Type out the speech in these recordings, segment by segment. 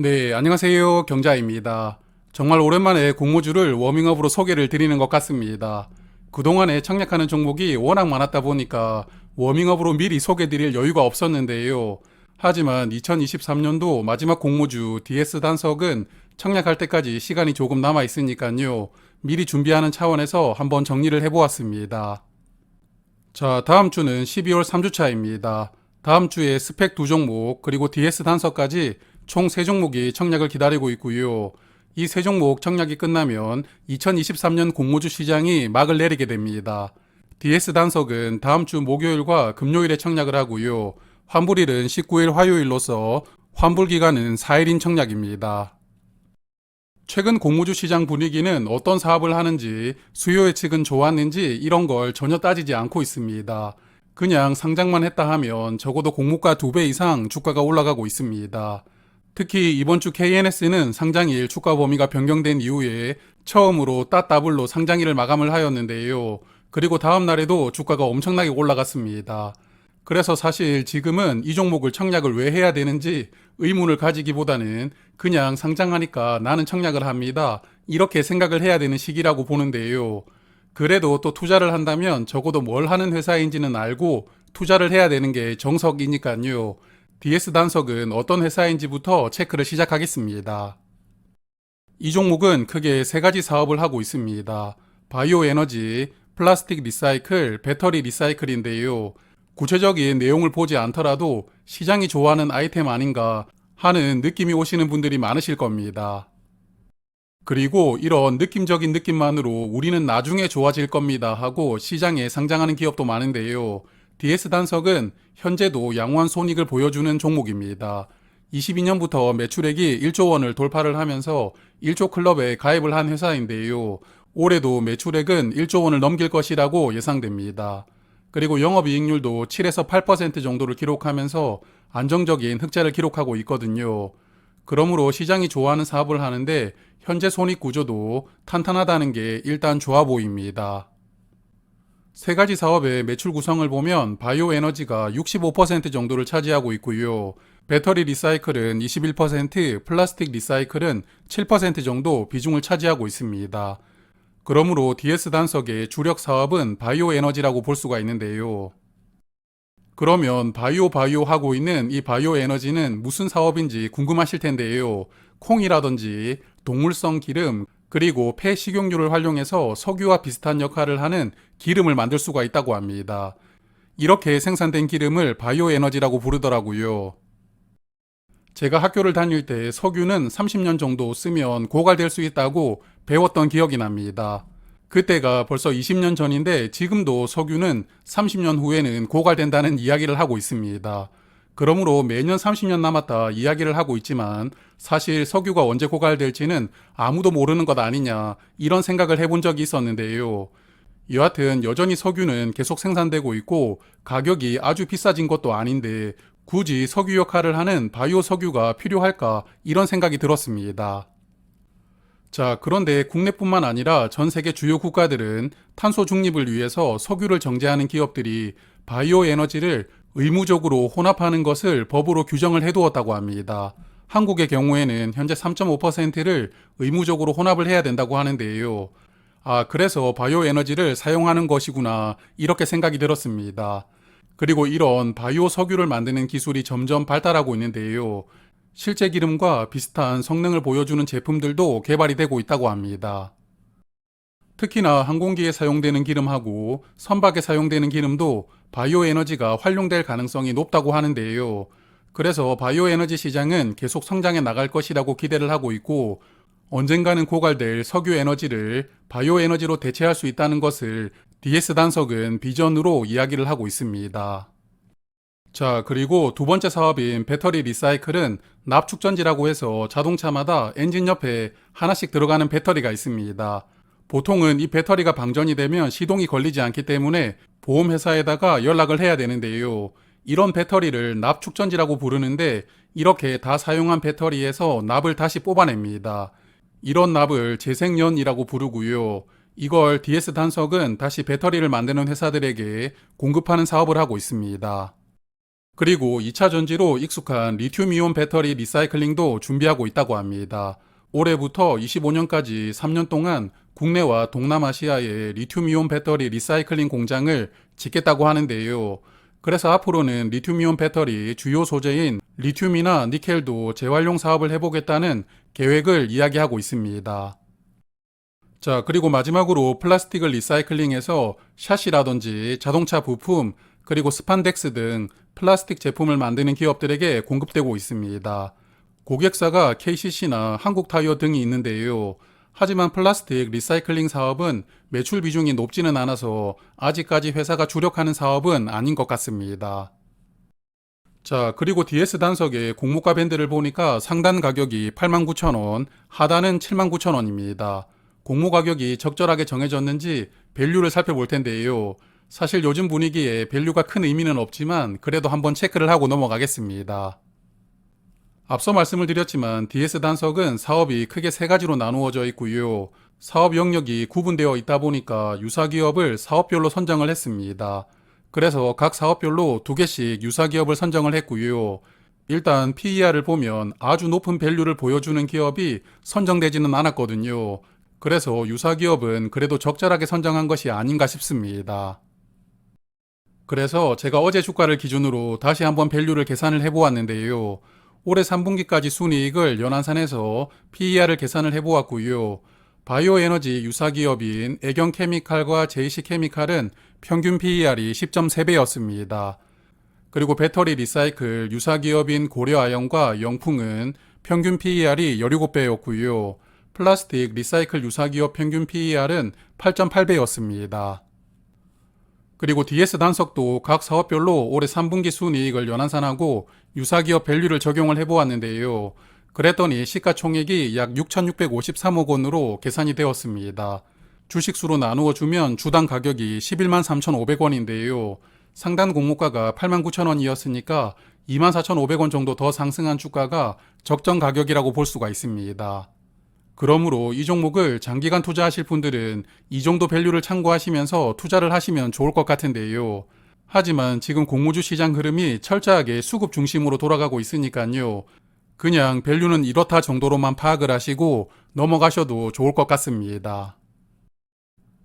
네, 안녕하세요. 경자입니다. 정말 오랜만에 공모주를 워밍업으로 소개를 드리는 것 같습니다. 그동안에 청약하는 종목이 워낙 많았다 보니까 워밍업으로 미리 소개드릴 여유가 없었는데요. 하지만 2023년도 마지막 공모주 DS 단석은 청약할 때까지 시간이 조금 남아 있으니까요. 미리 준비하는 차원에서 한번 정리를 해보았습니다. 자, 다음 주는 12월 3주차입니다. 다음 주에 스펙 2종목 그리고 DS 단서까지 총 3종목이 청약을 기다리고 있고요. 이 3종목 청약이 끝나면 2023년 공모주 시장이 막을 내리게 됩니다. DS 단석은 다음 주 목요일과 금요일에 청약을 하고요. 환불일은 19일 화요일로서 환불 기간은 4일인 청약입니다. 최근 공모주 시장 분위기는 어떤 사업을 하는지, 수요 예측은 좋았는지 이런 걸 전혀 따지지 않고 있습니다. 그냥 상장만 했다 하면 적어도 공모가 2배 이상 주가가 올라가고 있습니다. 특히 이번 주 KNS는 상장일 주가 범위가 변경된 이후에 처음으로 따따블로 상장일을 마감을 하였는데요. 그리고 다음 날에도 주가가 엄청나게 올라갔습니다. 그래서 사실 지금은 이 종목을 청약을 왜 해야 되는지 의문을 가지기보다는 그냥 상장하니까 나는 청약을 합니다. 이렇게 생각을 해야 되는 시기라고 보는데요. 그래도 또 투자를 한다면 적어도 뭘 하는 회사인지는 알고 투자를 해야 되는 게 정석이니까요. DS 단석은 어떤 회사인지부터 체크를 시작하겠습니다. 이 종목은 크게 3가지 사업을 하고 있습니다. 바이오 에너지, 플라스틱 리사이클, 배터리 리사이클인데요. 구체적인 내용을 보지 않더라도 시장이 좋아하는 아이템 아닌가 하는 느낌이 오시는 분들이 많으실 겁니다. 그리고 이런 느낌적인 느낌만으로 우리는 나중에 좋아질 겁니다 하고 시장에 상장하는 기업도 많은데요. DS 단석은 현재도 양호한 손익을 보여주는 종목입니다. 22년부터 매출액이 1조 원을 돌파를 하면서 1조 클럽에 가입을 한 회사인데요. 올해도 매출액은 1조 원을 넘길 것이라고 예상됩니다. 그리고 영업이익률도 7에서 8% 정도를 기록하면서 안정적인 흑자를 기록하고 있거든요. 그러므로 시장이 좋아하는 사업을 하는데 현재 손익 구조도 탄탄하다는 게 일단 좋아 보입니다. 3가지 사업의 매출 구성을 보면 바이오 에너지가 65% 정도를 차지하고 있고요. 배터리 리사이클은 21%, 플라스틱 리사이클은 7% 정도 비중을 차지하고 있습니다. 그러므로 DS 단석의 주력 사업은 바이오 에너지라고 볼 수가 있는데요. 그러면 바이오 하고 있는 이 바이오 에너지는 무슨 사업인지 궁금하실 텐데요. 콩이라든지 동물성 기름, 그리고 폐식용유를 활용해서 석유와 비슷한 역할을 하는 기름을 만들 수가 있다고 합니다. 이렇게 생산된 기름을 바이오 에너지라고 부르더라고요. 제가 학교를 다닐 때 석유는 30년 정도 쓰면 고갈될 수 있다고 배웠던 기억이 납니다. 그때가 벌써 20년 전인데 지금도 석유는 30년 후에는 고갈된다는 이야기를 하고 있습니다. 그러므로 매년 30년 남았다 이야기를 하고 있지만 사실 석유가 언제 고갈될지는 아무도 모르는 것 아니냐 이런 생각을 해본 적이 있었는데요. 여하튼 여전히 석유는 계속 생산되고 있고 가격이 아주 비싸진 것도 아닌데 굳이 석유 역할을 하는 바이오 석유가 필요할까 이런 생각이 들었습니다. 자, 그런데 국내뿐만 아니라 전 세계 주요 국가들은 탄소 중립을 위해서 석유를 정제하는 기업들이 바이오 에너지를 의무적으로 혼합하는 것을 법으로 규정을 해두었다고 합니다. 한국의 경우에는 현재 3.5%를 의무적으로 혼합을 해야 된다고 하는데요. 아, 그래서 바이오 에너지를 사용하는 것이구나 이렇게 생각이 들었습니다. 그리고 이런 바이오 석유를 만드는 기술이 점점 발달하고 있는데요. 실제 기름과 비슷한 성능을 보여주는 제품들도 개발이 되고 있다고 합니다. 특히나 항공기에 사용되는 기름하고 선박에 사용되는 기름도 바이오 에너지가 활용될 가능성이 높다고 하는데요. 그래서 바이오 에너지 시장은 계속 성장해 나갈 것이라고 기대를 하고 있고 언젠가는 고갈될 석유 에너지를 바이오 에너지로 대체할 수 있다는 것을 DS 단석은 비전으로 이야기를 하고 있습니다. 자, 그리고 두 번째 사업인 배터리 리사이클은 납축전지라고 해서 자동차마다 엔진 옆에 하나씩 들어가는 배터리가 있습니다. 보통은 이 배터리가 방전이 되면 시동이 걸리지 않기 때문에 보험회사에다가 연락을 해야 되는데요. 이런 배터리를 납축전지라고 부르는데 이렇게 다 사용한 배터리에서 납을 다시 뽑아냅니다. 이런 납을 재생연이라고 부르고요. 이걸 DS 단석은 다시 배터리를 만드는 회사들에게 공급하는 사업을 하고 있습니다. 그리고 2차 전지로 익숙한 리튬이온 배터리 리사이클링도 준비하고 있다고 합니다. 올해부터 25년까지 3년 동안 국내와 동남아시아에 리튬이온 배터리 리사이클링 공장을 짓겠다고 하는데요. 그래서 앞으로는 리튬이온 배터리 주요 소재인 리튬이나 니켈도 재활용 사업을 해보겠다는 계획을 이야기하고 있습니다. 자, 그리고 마지막으로 플라스틱을 리사이클링해서 샷이라든지 자동차 부품, 그리고 스판덱스 등 플라스틱 제품을 만드는 기업들에게 공급되고 있습니다. 고객사가 KCC나 한국타이어 등이 있는데요. 하지만 플라스틱 리사이클링 사업은 매출 비중이 높지는 않아서 아직까지 회사가 주력하는 사업은 아닌 것 같습니다. 자, 그리고 DS 단석의 공모가 밴드를 보니까 상단 가격이 89,000원, 하단은 79,000원입니다. 공모 가격이 적절하게 정해졌는지 밸류를 살펴볼 텐데요. 사실 요즘 분위기에 밸류가 큰 의미는 없지만 그래도 한번 체크를 하고 넘어가겠습니다. 앞서 말씀을 드렸지만 DS 단석은 사업이 크게 세 가지로 나누어져 있고요. 사업 영역이 구분되어 있다 보니까 유사기업을 사업별로 선정을 했습니다. 그래서 각 사업별로 2개씩 유사기업을 선정을 했고요. 일단 PER을 보면 아주 높은 밸류를 보여주는 기업이 선정되지는 않았거든요. 그래서 유사기업은 그래도 적절하게 선정한 것이 아닌가 싶습니다. 그래서 제가 어제 주가를 기준으로 다시 한번 밸류를 계산을 해보았는데요. 올해 3분기까지 순이익을 연한산해서 PER을 계산을 해보았고요. 바이오에너지 유사기업인 애경케미칼과 JC케미칼은 평균 PER이 10.3배였습니다. 그리고 배터리 리사이클 유사기업인 고려아연과 영풍은 평균 PER이 17배였고요. 플라스틱 리사이클 유사기업 평균 PER은 8.8배였습니다. 그리고 DS 단석도 각 사업별로 올해 3분기 순이익을 연한산하고 유사기업 밸류를 적용을 해보았는데요. 그랬더니 시가총액이 약 6,653억 원으로 계산이 되었습니다. 주식수로 나누어 주면 주당 가격이 11만 3,500원인데요. 상단 공모가가 89,000원이었으니까 24,500원 정도 더 상승한 주가가 적정 가격이라고 볼 수가 있습니다. 그러므로 이 종목을 장기간 투자하실 분들은 이 정도 밸류를 참고하시면서 투자를 하시면 좋을 것 같은데요. 하지만 지금 공모주 시장 흐름이 철저하게 수급 중심으로 돌아가고 있으니까요. 그냥 밸류는 이렇다 정도로만 파악을 하시고 넘어가셔도 좋을 것 같습니다.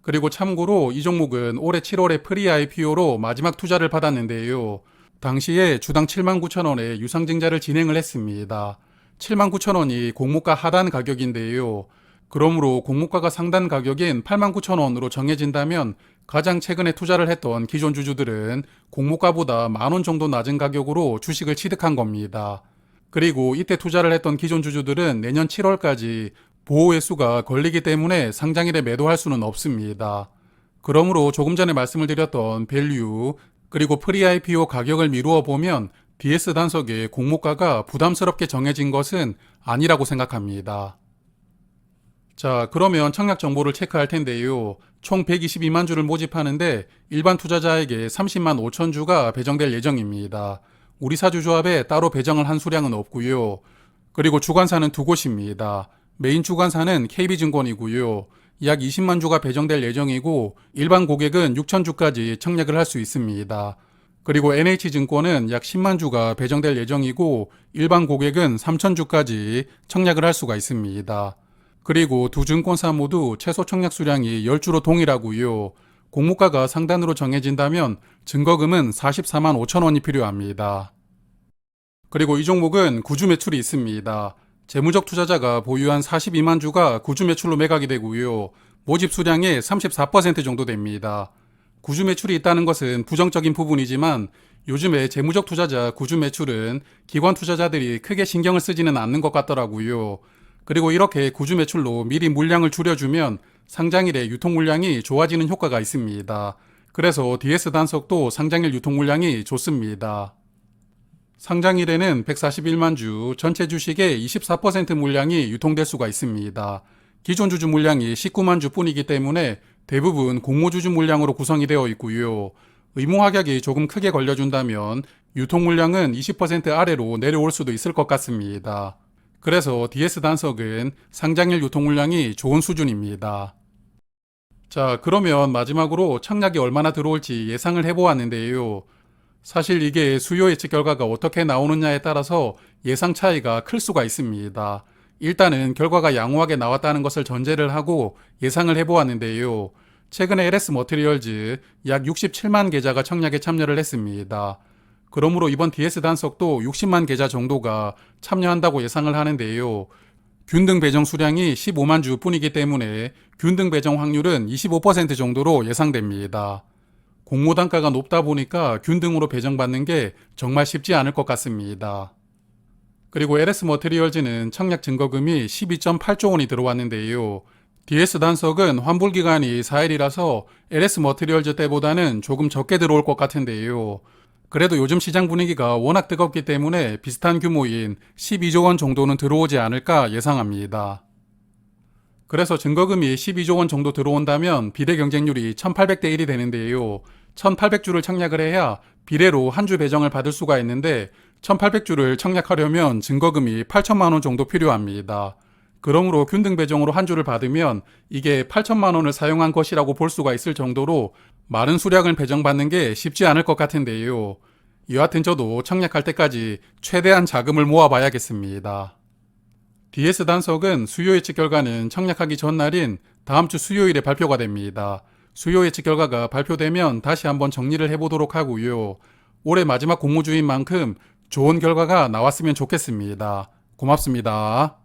그리고 참고로 이 종목은 올해 7월에 프리 IPO로 마지막 투자를 받았는데요. 당시에 주당 79,000원에 유상증자를 진행을 했습니다. 79,000원이 공모가 하단 가격인데요. 그러므로 공모가가 상단 가격인 89,000원으로 정해진다면 가장 최근에 투자를 했던 기존 주주들은 공모가보다 만원 정도 낮은 가격으로 주식을 취득한 겁니다. 그리고 이때 투자를 했던 기존 주주들은 내년 7월까지 보호회수가 걸리기 때문에 상장일에 매도할 수는 없습니다. 그러므로 조금 전에 말씀을 드렸던 밸류 그리고 프리 IPO 가격을 미루어 보면 DS 단석의 공모가가 부담스럽게 정해진 것은 아니라고 생각합니다. 자, 그러면 청약 정보를 체크할 텐데요. 총 122만 주를 모집하는데 일반 투자자에게 30만 5천 주가 배정될 예정입니다. 우리사주조합에 따로 배정을 한 수량은 없고요. 그리고 주관사는 두 곳입니다. 메인 주관사는 KB증권이고요. 약 20만 주가 배정될 예정이고 일반 고객은 6천 주까지 청약을 할 수 있습니다. 그리고 NH증권은 약 10만 주가 배정될 예정이고 일반 고객은 3천 주까지 청약을 할 수가 있습니다. 그리고 두 증권사 모두 최소 청약 수량이 10주로 동일하고요. 공모가가 상단으로 정해진다면 증거금은 44만 5천 원이 필요합니다. 그리고 이 종목은 구주 매출이 있습니다. 재무적 투자자가 보유한 42만 주가 구주 매출로 매각이 되고요. 모집 수량의 34% 정도 됩니다. 구주 매출이 있다는 것은 부정적인 부분이지만 요즘에 재무적 투자자 구주 매출은 기관 투자자들이 크게 신경을 쓰지는 않는 것 같더라고요. 그리고 이렇게 구주 매출로 미리 물량을 줄여주면 상장일에 유통 물량이 좋아지는 효과가 있습니다. 그래서 DS 단석도 상장일 유통 물량이 좋습니다. 상장일에는 141만 주, 전체 주식의 24% 물량이 유통될 수가 있습니다. 기존 주주 물량이 19만 주 뿐이기 때문에 대부분 공모주주 물량으로 구성이 되어 있고요. 의무 확약이 조금 크게 걸려준다면 유통 물량은 20% 아래로 내려올 수도 있을 것 같습니다. 그래서 DS 단석은 상장일 유통 물량이 좋은 수준입니다. 자, 그러면 마지막으로 청약이 얼마나 들어올지 예상을 해보았는데요. 사실 이게 수요 예측 결과가 어떻게 나오느냐에 따라서 예상 차이가 클 수가 있습니다. 일단은 결과가 양호하게 나왔다는 것을 전제를 하고 예상을 해보았는데요. 최근에 LS 머티리얼즈 약 67만 계좌가 청약에 참여를 했습니다. 그러므로 이번 DS 단석도 60만 계좌 정도가 참여한다고 예상을 하는데요. 균등 배정 수량이 15만 주 뿐이기 때문에 균등 배정 확률은 25% 정도로 예상됩니다. 공모 단가가 높다 보니까 균등으로 배정받는 게 정말 쉽지 않을 것 같습니다. 그리고 LS 머티리얼즈는 청약 증거금이 12.8조 원이 들어왔는데요. DS 단석은 환불 기간이 4일이라서 LS 머티리얼즈 때보다는 조금 적게 들어올 것 같은데요. 그래도 요즘 시장 분위기가 워낙 뜨겁기 때문에 비슷한 규모인 12조 원 정도는 들어오지 않을까 예상합니다. 그래서 증거금이 12조 원 정도 들어온다면 비례 경쟁률이 1800대 1이 되는데요. 1800주를 청약을 해야 비례로 한 주 배정을 받을 수가 있는데 1800주를 청약하려면 증거금이 8천만 원 정도 필요합니다. 그러므로 균등 배정으로 한 주를 받으면 이게 8천만 원을 사용한 것이라고 볼 수가 있을 정도로 많은 수량을 배정받는 게 쉽지 않을 것 같은데요. 여하튼 저도 청약할 때까지 최대한 자금을 모아봐야겠습니다. DS 단석은 수요 예측 결과는 청약하기 전날인 다음 주 수요일에 발표가 됩니다. 수요 예측 결과가 발표되면 다시 한번 정리를 해보도록 하고요. 올해 마지막 공모주인 만큼 좋은 결과가 나왔으면 좋겠습니다. 고맙습니다.